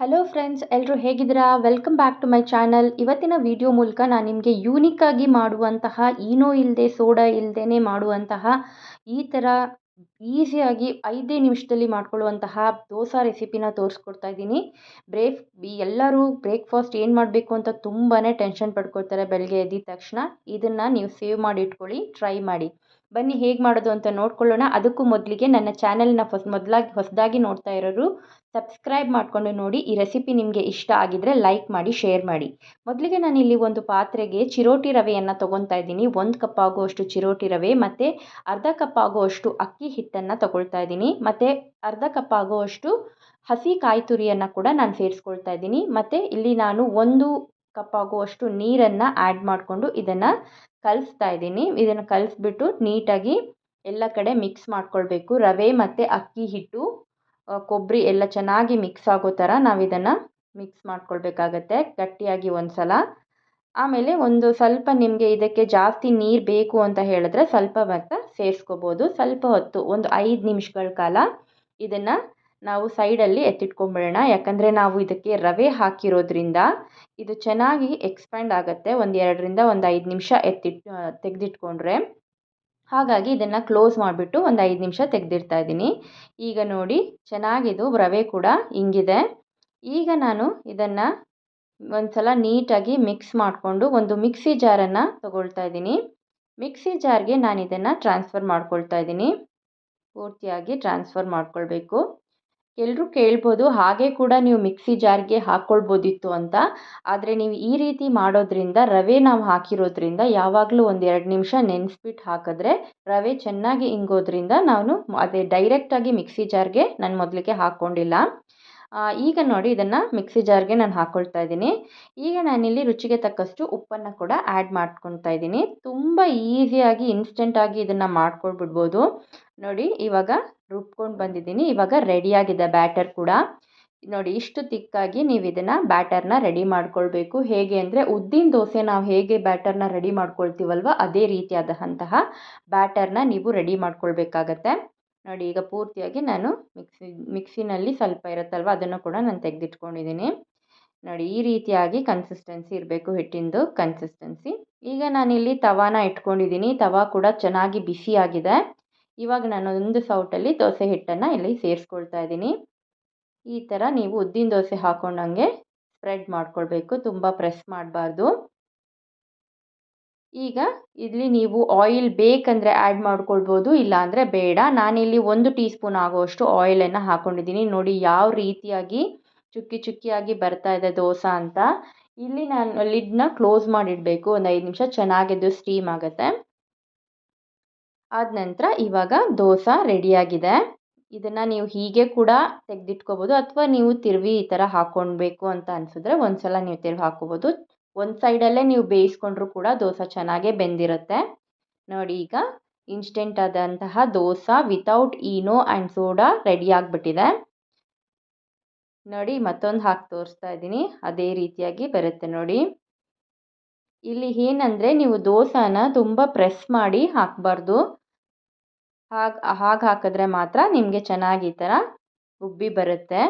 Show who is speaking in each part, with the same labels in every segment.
Speaker 1: Hello friends, ಎಲ್ಲರೂ ಹೇಗಿದ್ದೀರಾ? Welcome back to my channel. ಇವತ್ತಿನ ವಿಡಿಯೋ ಮೂಲಕ ನಾನು ನಿಮಗೆ ಯೂನಿಕ್ಕಾಗಿ ಮಾಡುವಂತಹ ಈನೋ ಇಲ್ಲದೆ ಸೋಡಾ ಇಲ್ಲದೇ ಮಾಡುವಂತಹ ಈ ಥರ ಈಸಿಯಾಗಿ 5 ನಿಮಿಷದಲ್ಲಿ ಮಾಡ್ಕೊಳ್ಳುವಂತಹ ದೋಸೆ ರೆಸಿಪಿನ ತೋರಿಸ್ಕೊಡ್ತಾ ಇದ್ದೀನಿ. ಎಲ್ಲರೂ ಬ್ರೇಕ್ಫಾಸ್ಟ್ ಏನು ಮಾಡಬೇಕು ಅಂತ ತುಂಬಾ ಟೆನ್ಷನ್ ಪಡ್ಕೊಳ್ತಾರೆ ಬೆಳಗ್ಗೆ ಎದ್ದಿದ ತಕ್ಷಣ. ಇದನ್ನು ನೀವು ಸೇವ್ ಮಾಡಿ ಇಟ್ಕೊಳ್ಳಿ, ಟ್ರೈ ಮಾಡಿ. ಬನ್ನಿ ಹೇಗೆ ಮಾಡೋದು ಅಂತ ನೋಡ್ಕೊಳ್ಳೋಣ. ಅದಕ್ಕೂ ಮೊದಲಿಗೆ ನನ್ನ ಚಾನಲ್ನ ಹೊಸದಾಗಿ ನೋಡ್ತಾ ಇರೋರು ಸಬ್ಸ್ಕ್ರೈಬ್ ಮಾಡಿಕೊಂಡು ನೋಡಿ. ಈ ರೆಸಿಪಿ ನಿಮಗೆ ಇಷ್ಟ ಆಗಿದ್ರೆ ಲೈಕ್ ಮಾಡಿ, ಶೇರ್ ಮಾಡಿ. ಮೊದಲಿಗೆ ನಾನಿಲ್ಲಿ ಒಂದು ಪಾತ್ರೆಗೆ ಚಿರೋಟಿ ರವೆಯನ್ನು ತೊಗೊತಾ ಇದ್ದೀನಿ. 1 ಕಪ್ ಆಗುವಷ್ಟು ಚಿರೋಟಿ ರವೆ ಮತ್ತು ಅರ್ಧ ಕಪ್ ಆಗುವಷ್ಟು ಅಕ್ಕಿ ಹಿಟ್ಟನ್ನು ತೊಗೊಳ್ತಾ ಇದ್ದೀನಿ. ಮತ್ತು ಅರ್ಧ ಕಪ್ ಆಗುವಷ್ಟು ಹಸಿ ಕಾಯಿ ತುರಿಯನ್ನು ಕೂಡ ನಾನು ಸೇರಿಸ್ಕೊಳ್ತಾ ಇದ್ದೀನಿ. ಮತ್ತು ಇಲ್ಲಿ ನಾನು 1 ಕಪ್ ಆಗುವಷ್ಟು ನೀರನ್ನು ಆ್ಯಡ್ ಮಾಡಿಕೊಂಡು ಇದನ್ನು ಕಲಿಸ್ತಾ ಇದ್ದೀನಿ. ಇದನ್ನು ಕಲಿಸ್ಬಿಟ್ಟು ನೀಟಾಗಿ ಎಲ್ಲ ಕಡೆ ಮಿಕ್ಸ್ ಮಾಡ್ಕೊಳ್ಬೇಕು. ರವೆ ಮತ್ತು ಅಕ್ಕಿ ಹಿಟ್ಟು, ಕೊಬ್ಬರಿ ಎಲ್ಲ ಚೆನ್ನಾಗಿ ಮಿಕ್ಸ್ ಆಗೋ ಥರ ನಾವು ಇದನ್ನು ಮಿಕ್ಸ್ ಮಾಡ್ಕೊಳ್ಬೇಕಾಗತ್ತೆ ಗಟ್ಟಿಯಾಗಿ ಒಂದು ಸಲ. ಆಮೇಲೆ ಒಂದು ಸ್ವಲ್ಪ ನಿಮಗೆ ಇದಕ್ಕೆ ಜಾಸ್ತಿ ನೀರು ಬೇಕು ಅಂತ ಹೇಳಿದ್ರೆ ಸ್ವಲ್ಪ ಮತ್ತೆ ಸೇರಿಸ್ಕೋಬೋದು. ಸ್ವಲ್ಪ ಹೊತ್ತು ಒಂದು 5 ನಿಮಿಷಗಳ ಕಾಲ ಇದನ್ನು ನಾವು ಸೈಡಲ್ಲಿ ಎತ್ತಿಟ್ಕೊಂಡ್ಬಿಡೋಣ. ಯಾಕಂದರೆ ನಾವು ಇದಕ್ಕೆ ರವೆ ಹಾಕಿರೋದ್ರಿಂದ ಇದು ಚೆನ್ನಾಗಿ ಎಕ್ಸ್ಪ್ಯಾಂಡ್ ಆಗುತ್ತೆ ಒಂದು 2ರಿಂದ 5 ನಿಮಿಷ ತೆಗೆದಿಟ್ಕೊಂಡ್ರೆ. ಹಾಗಾಗಿ ಇದನ್ನು ಕ್ಲೋಸ್ ಮಾಡಿಬಿಟ್ಟು ಒಂದು 5 ನಿಮಿಷ ತೆಗೆದಿಡ್ತಾ ಇದ್ದೀನಿ. ಈಗ ನೋಡಿ ಚೆನ್ನಾಗಿದು ರವೆ ಕೂಡ ಹಿಂಗಿದೆ. ಈಗ ನಾನು ಇದನ್ನು ಒಂದು ಸಲ ನೀಟಾಗಿ ಮಿಕ್ಸ್ ಮಾಡಿಕೊಂಡು ಒಂದು ಮಿಕ್ಸಿ ಜಾರನ್ನು ತಗೊಳ್ತಾ ಇದ್ದೀನಿ. ಮಿಕ್ಸಿ ಜಾರ್ಗೆ ನಾನು ಇದನ್ನು ಟ್ರಾನ್ಸ್ಫರ್ ಮಾಡ್ಕೊಳ್ತಾ ಇದ್ದೀನಿ. ಪೂರ್ತಿಯಾಗಿ ಟ್ರಾನ್ಸ್ಫರ್ ಮಾಡ್ಕೊಳ್ಬೇಕು. ಎಲ್ಲರೂ ಕೇಳ್ಬೋದು ಹಾಗೆ ಕೂಡ ನೀವು ಮಿಕ್ಸಿ ಜಾರ್ಗೆ ಹಾಕ್ಕೊಳ್ಬೋದಿತ್ತು ಅಂತ. ಆದರೆ ನೀವು ಈ ರೀತಿ ಮಾಡೋದ್ರಿಂದ ರವೆ ನಾವು ಹಾಕಿರೋದ್ರಿಂದ ಯಾವಾಗಲೂ ಒಂದು 2 ನಿಮಿಷ ನೆನೆಸ್ಬಿಟ್ಟು ಹಾಕಿದ್ರೆ ರವೆ ಚೆನ್ನಾಗಿ ಇಂಗೋದ್ರಿಂದ ನಾನು ಅದೇ ಡೈರೆಕ್ಟಾಗಿ ಮಿಕ್ಸಿ ಜಾರ್ಗೆ ನಾನು ಮೊದಲಿಗೆ ಹಾಕ್ಕೊಂಡಿಲ್ಲ. ಈಗ ನೋಡಿ ಇದನ್ನು ಮಿಕ್ಸಿ ಜಾರ್ಗೆ ನಾನು ಹಾಕ್ಕೊಳ್ತಾ ಇದ್ದೀನಿ. ಈಗ ನಾನಿಲ್ಲಿ ರುಚಿಗೆ ತಕ್ಕಷ್ಟು ಉಪ್ಪನ್ನು ಕೂಡ ಆ್ಯಡ್ ಮಾಡ್ಕೊಳ್ತಾ ಇದ್ದೀನಿ. ತುಂಬ ಈಸಿಯಾಗಿ ಇನ್ಸ್ಟೆಂಟಾಗಿ ಇದನ್ನು ಮಾಡ್ಕೊಳ್ಬಿಡ್ಬೋದು. ನೋಡಿ ಇವಾಗ ರುಬ್ಕೊಂಡು ಬಂದಿದ್ದೀನಿ. ಇವಾಗ ರೆಡಿಯಾಗಿದೆ ಬ್ಯಾಟರ್ ಕೂಡ. ನೋಡಿ ಇಷ್ಟು ತಿಕ್ಕಾಗಿ ನೀವು ಇದನ್ನು ಬ್ಯಾಟರ್ನ ರೆಡಿ ಮಾಡ್ಕೊಳ್ಬೇಕು. ಹೇಗೆ ಅಂದರೆ ಉದ್ದಿನ ದೋಸೆ ನಾವು ಹೇಗೆ ಬ್ಯಾಟರ್ನ ರೆಡಿ ಮಾಡ್ಕೊಳ್ತೀವಲ್ವ ಅದೇ ರೀತಿಯಾದಂತಹ ಬ್ಯಾಟರ್ನ ನೀವು ರೆಡಿ ಮಾಡ್ಕೊಳ್ಬೇಕಾಗತ್ತೆ. ನೋಡಿ ಈಗ ಪೂರ್ತಿಯಾಗಿ ನಾನು ಮಿಕ್ಸಿನಲ್ಲಿ ಸ್ವಲ್ಪ ಇರುತ್ತಲ್ವ ಅದನ್ನು ಕೂಡ ನಾನು ತೆಗೆದಿಟ್ಕೊಂಡಿದ್ದೀನಿ. ನೋಡಿ ಈ ರೀತಿಯಾಗಿ ಕನ್ಸಿಸ್ಟೆನ್ಸಿ ಇರಬೇಕು, ಹಿಟ್ಟಿಂದು ಕನ್ಸಿಸ್ಟೆನ್ಸಿ. ಈಗ ನಾನಿಲ್ಲಿ ತವಾನ ಇಟ್ಕೊಂಡಿದ್ದೀನಿ. ತವಾ ಕೂಡ ಚೆನ್ನಾಗಿ ಬಿಸಿಯಾಗಿದೆ. ಇವಾಗ ನಾನು ಒಂದು ಸೌಟಲ್ಲಿ ದೋಸೆ ಹಿಟ್ಟನ್ನು ಇಲ್ಲಿ ಸೇರಿಸ್ಕೊಳ್ತಾ ಇದ್ದೀನಿ. ಈ ಥರ ನೀವು ಉದ್ದಿನ ದೋಸೆ ಹಾಕೊಂಡಂಗೆ ಸ್ಪ್ರೆಡ್ ಮಾಡ್ಕೊಳ್ಬೇಕು, ತುಂಬ ಪ್ರೆಸ್ ಮಾಡಬಾರ್ದು. ಈಗ ಇಲ್ಲಿ ನೀವು ಆಯಿಲ್ ಬೇಕಂದರೆ ಆ್ಯಡ್ ಮಾಡ್ಕೊಳ್ಬೋದು, ಇಲ್ಲಾಂದರೆ ಬೇಡ. ನಾನಿಲ್ಲಿ 1 ಟೀ ಸ್ಪೂನ್ ಆಗುವಷ್ಟು ಆಯಿಲನ್ನು ಹಾಕ್ಕೊಂಡಿದ್ದೀನಿ. ನೋಡಿ ಯಾವ ರೀತಿಯಾಗಿ ಚುಕ್ಕಿ ಚುಕ್ಕಿಯಾಗಿ ಬರ್ತಾ ಇದೆ ದೋಸೆ ಅಂತ. ಇಲ್ಲಿ ನಾನು ಲಿಡ್ನ ಕ್ಲೋಸ್ ಮಾಡಿಡಬೇಕು. ಒಂದು 5 ನಿಮಿಷ ಚೆನ್ನಾಗಿದ್ದು ಸ್ಟೀಮ್ ಆಗುತ್ತೆ. ಆದ ನಂತರ ಇವಾಗ ದೋಸೆ ರೆಡಿಯಾಗಿದೆ. ಇದನ್ನು ನೀವು ಹೀಗೆ ಕೂಡ ತೆಗೆದಿಟ್ಕೋಬೋದು ಅಥವಾ ನೀವು ತಿರುವಿ ಈ ಥರ ಹಾಕ್ಕೊಳ್ಬೇಕು ಅಂತ ಅನಿಸಿದ್ರೆ ಒಂದು ಸಲ ನೀವು ತಿರುವಿ ಹಾಕ್ಕೋಬೋದು. ಒಂದು ಸೈಡಲ್ಲೇ ನೀವು ಬೇಯಿಸ್ಕೊಂಡ್ರೂ ಕೂಡ ದೋಸೆ ಚೆನ್ನಾಗೇ ಬೆಂದಿರುತ್ತೆ. ನೋಡಿ ಈಗ ಇನ್ಸ್ಟೆಂಟ್ ಆದಂತಹ dosa without Eno and soda ready ಆಗಿಬಿಟ್ಟಿದೆ. ನೋಡಿ ಮತ್ತೊಂದು ಹಾಕಿ ತೋರಿಸ್ತಾ ಇದ್ದೀನಿ. ಅದೇ ರೀತಿಯಾಗಿ ಬರುತ್ತೆ ನೋಡಿ. ಇಲ್ಲಿ ಏನಂದರೆ ನೀವು ದೋಸೆನ ತುಂಬ ಪ್ರೆಸ್ ಮಾಡಿ ಹಾಕಬಾರ್ದು. ಹಾಗೆ ಹಾಕಿದ್ರೆ ಮಾತ್ರ ನಿಮಗೆ ಚೆನ್ನಾಗಿ ಈ ಥರ ಉಬ್ಬಿ ಬರುತ್ತೆ.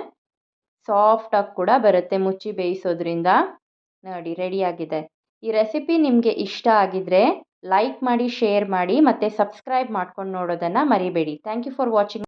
Speaker 1: ಸಾಫ್ಟಾಗಿ ಕೂಡ ಬರುತ್ತೆ ಮುಚ್ಚಿ ಬೇಯಿಸೋದ್ರಿಂದ. ನೋಡಿ ರೆಡಿಯಾಗಿದೆ. ಈ ರೆಸಿಪಿ ನಿಮಗೆ ಇಷ್ಟ ಆಗಿದ್ದರೆ ಲೈಕ್ ಮಾಡಿ, ಶೇರ್ ಮಾಡಿ ಮತ್ತು ಸಬ್ಸ್ಕ್ರೈಬ್ ಮಾಡ್ಕೊಂಡು ನೋಡೋದನ್ನು ಮರಿಬೇಡಿ. Thank you for watching.